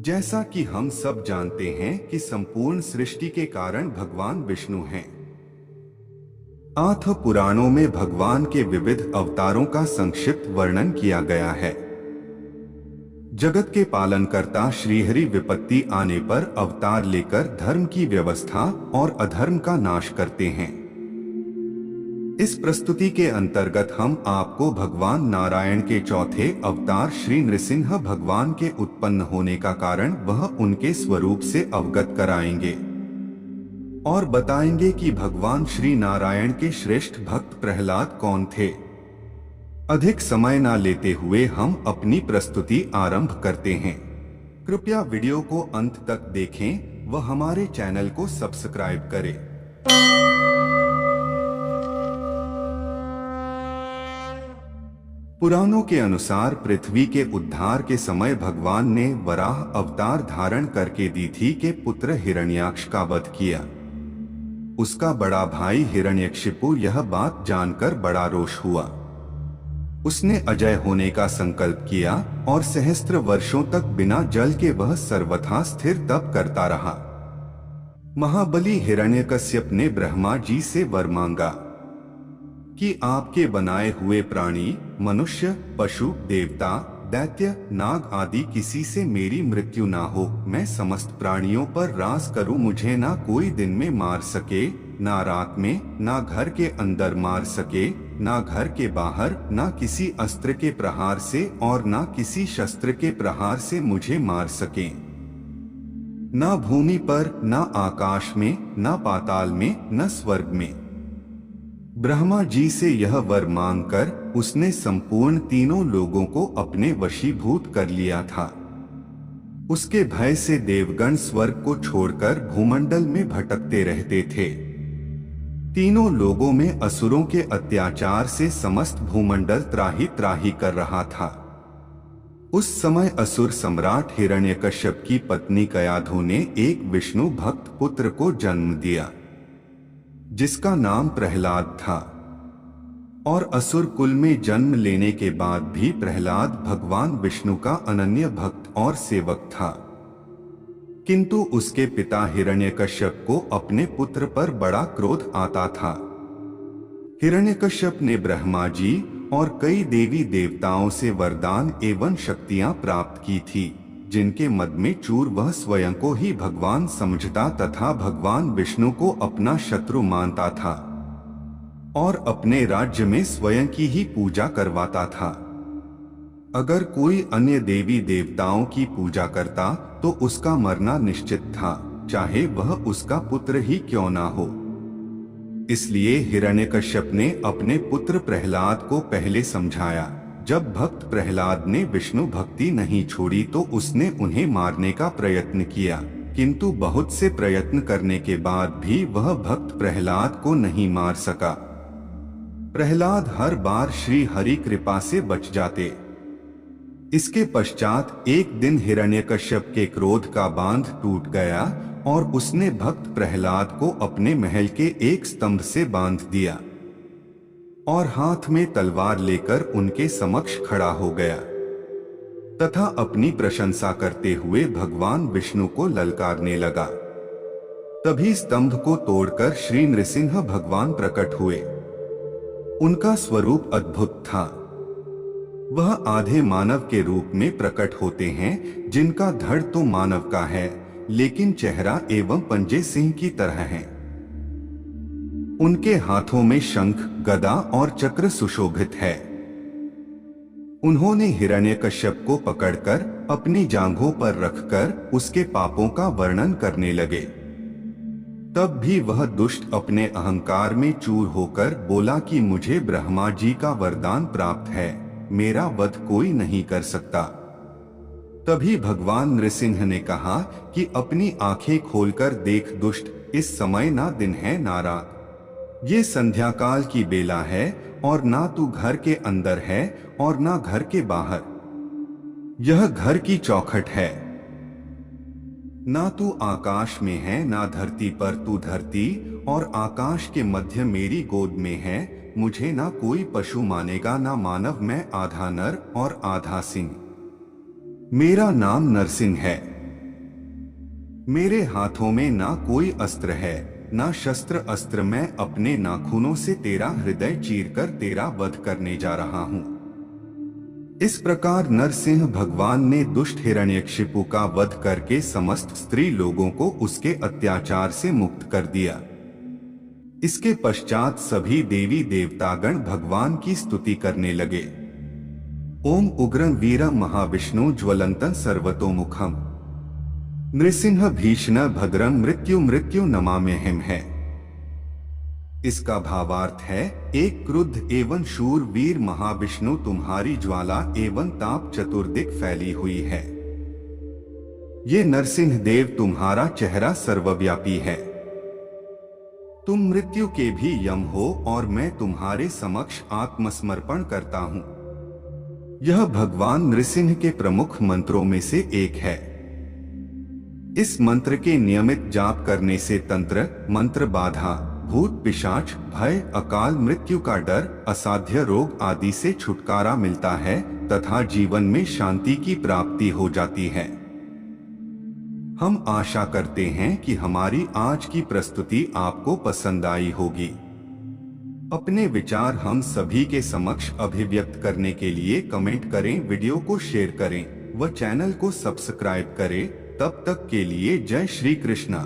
जैसा कि हम सब जानते हैं कि संपूर्ण सृष्टि के कारण भगवान विष्णु हैं। आठ पुराणों में भगवान के विविध अवतारों का संक्षिप्त वर्णन किया गया है। जगत के पालनकर्ता श्रीहरि विपत्ति आने पर अवतार लेकर धर्म की व्यवस्था और अधर्म का नाश करते हैं। इस प्रस्तुति के अंतर्गत हम आपको भगवान नारायण के चौथे अवतार श्री नृसिंह भगवान के उत्पन्न होने का कारण वह उनके स्वरूप से अवगत कराएंगे और बताएंगे कि भगवान श्री नारायण के श्रेष्ठ भक्त प्रहलाद कौन थे। अधिक समय न लेते हुए हम अपनी प्रस्तुति आरंभ करते हैं। कृपया वीडियो को अंत तक देखें व हमारे चैनल को सब्सक्राइब करें। पुराणों के अनुसार पृथ्वी के उद्धार के समय भगवान ने वराह अवतार धारण करके दिति के पुत्र हिरण्याक्ष का वध किया। उसका बड़ा भाई हिरण्यकशिपु यह बात जानकर बड़ा रोष हुआ। उसने अजय होने का संकल्प किया और सहस्त्र वर्षों तक बिना जल के वह सर्वथा स्थिर तप करता रहा। महाबली हिरण्यकश्यप ने ब्रह्मा जी से वर मांगा कि आपके बनाए हुए प्राणी, मनुष्य, पशु, देवता, दैत्य, नाग आदि किसी से मेरी मृत्यु ना हो। मैं समस्त प्राणियों पर राज करूं, मुझे ना कोई दिन में मार सके, ना रात में, ना घर के अंदर मार सके, ना घर के बाहर, ना किसी अस्त्र के प्रहार से और ना किसी शस्त्र के प्रहार से मुझे मार सके। ना भूमि पर, ना आकाश में, ना पाताल में, न स्वर्ग में। ब्रह्मा जी से यह वर मांगकर उसने संपूर्ण तीनों लोगों को अपने वशीभूत कर लिया था। उसके भय से देवगण स्वर्ग को छोड़कर भूमंडल में भटकते रहते थे। तीनों लोगों में असुरों के अत्याचार से समस्त भूमंडल त्राही त्राही कर रहा था। उस समय असुर सम्राट हिरण्यकश्यप की पत्नी कयाधु ने एक विष्णु भक्त पुत्र को जन्म दिया जिसका नाम प्रहलाद था। और असुर कुल में जन्म लेने के बाद भी प्रहलाद भगवान विष्णु का अनन्य भक्त और सेवक था। किंतु उसके पिता हिरण्यकश्यप को अपने पुत्र पर बड़ा क्रोध आता था। हिरण्यकश्यप ने ब्रह्मा जी और कई देवी देवताओं से वरदान एवं शक्तियां प्राप्त की थी, जिनके मद में चूर वह स्वयं को ही भगवान समझता तथा भगवान विष्णु को अपना शत्रु मानता था और अपने राज्य में स्वयं की ही पूजा करवाता था। अगर कोई अन्य देवी देवताओं की पूजा करता तो उसका मरना निश्चित था, चाहे वह उसका पुत्र ही क्यों ना हो। इसलिए हिरण्यकश्यप ने अपने पुत्र प्रहलाद को पहले समझाया। जब भक्त प्रहलाद ने विष्णु भक्ति नहीं छोड़ी तो उसने उन्हें मारने का प्रयत्न किया, किंतु बहुत से प्रयत्न करने के बाद भी वह भक्त प्रहलाद को नहीं मार सका। प्रहलाद हर बार श्री हरि कृपा से बच जाते। इसके पश्चात एक दिन हिरण्यकश्यप के क्रोध का बांध टूट गया और उसने भक्त प्रहलाद को अपने महल के एक स्तंभ से बांध दिया और हाथ में तलवार लेकर उनके समक्ष खड़ा हो गया तथा अपनी प्रशंसा करते हुए भगवान विष्णु को ललकारने लगा। तभी स्तंभ को तोड़कर श्री नृसिंह भगवान प्रकट हुए। उनका स्वरूप अद्भुत था। वह आधे मानव के रूप में प्रकट होते हैं, जिनका धड़ तो मानव का है लेकिन चेहरा एवं पंजे सिंह की तरह है। उनके हाथों में शंख, गदा और चक्र सुशोभित है। उन्होंने हिरण्यकश्यप को पकड़कर अपनी जांघों पर रखकर उसके पापों का वर्णन करने लगे। तब भी वह दुष्ट अपने अहंकार में चूर होकर बोला कि मुझे ब्रह्मा जी का वरदान प्राप्त है, मेरा वध कोई नहीं कर सकता। तभी भगवान नृसिंह ने कहा कि अपनी आंखें खोलकर देख दुष्ट, इस समय ना दिन है ना रात, ये संध्या काल की बेला है और ना तू घर के अंदर है और ना घर के बाहर। यह घर की चौखट है। ना तू आकाश में है ना धरती पर, तू धरती और आकाश के मध्य मेरी गोद में है। मुझे ना कोई पशु मानेगा ना मानव, मैं आधा नर और आधा सिंह। मेरा नाम नरसिंह है। मेरे हाथों में ना कोई अस्त्र है, ना शस्त्र अस्त्र। मैं अपने नाखूनों से तेरा हृदय चीरकर तेरा वध करने जा रहा हूँ। इस प्रकार नरसिंह भगवान ने दुष्ट हिरण्यकशिपु का वध करके समस्त स्त्री लोगों को उसके अत्याचार से मुक्त कर दिया। इसके पश्चात सभी देवी देवतागण भगवान की स्तुति करने लगे। ओम उग्रं वीरं महाविष्णु ज्वलंतं सर्वतोमुखम नृसिंह भीषण भद्रं मृत्यु मृत्यु नमाम्यहम् है। इसका भावार्थ है, एक क्रुद्ध एवं शूर वीर महाविष्णु तुम्हारी ज्वाला एवं ताप चतुर्दिक फैली हुई है। ये नरसिंह देव तुम्हारा चेहरा सर्वव्यापी है। तुम मृत्यु के भी यम हो और मैं तुम्हारे समक्ष आत्मसमर्पण करता हूँ। यह भगवान नृसिंह के प्रमुख मंत्रों में से एक है। इस मंत्र के नियमित जाप करने से तंत्र मंत्र बाधा, भूत पिशाच, भय, अकाल मृत्यु का डर, असाध्य रोग आदि से छुटकारा मिलता है तथा जीवन में शांति की प्राप्ति हो जाती है। हम आशा करते हैं कि हमारी आज की प्रस्तुति आपको पसंद आई होगी। अपने विचार हम सभी के समक्ष अभिव्यक्त करने के लिए कमेंट करें, वीडियो को शेयर करें व चैनल को सब्सक्राइब करें। तब तक के लिए जय श्री कृष्णा।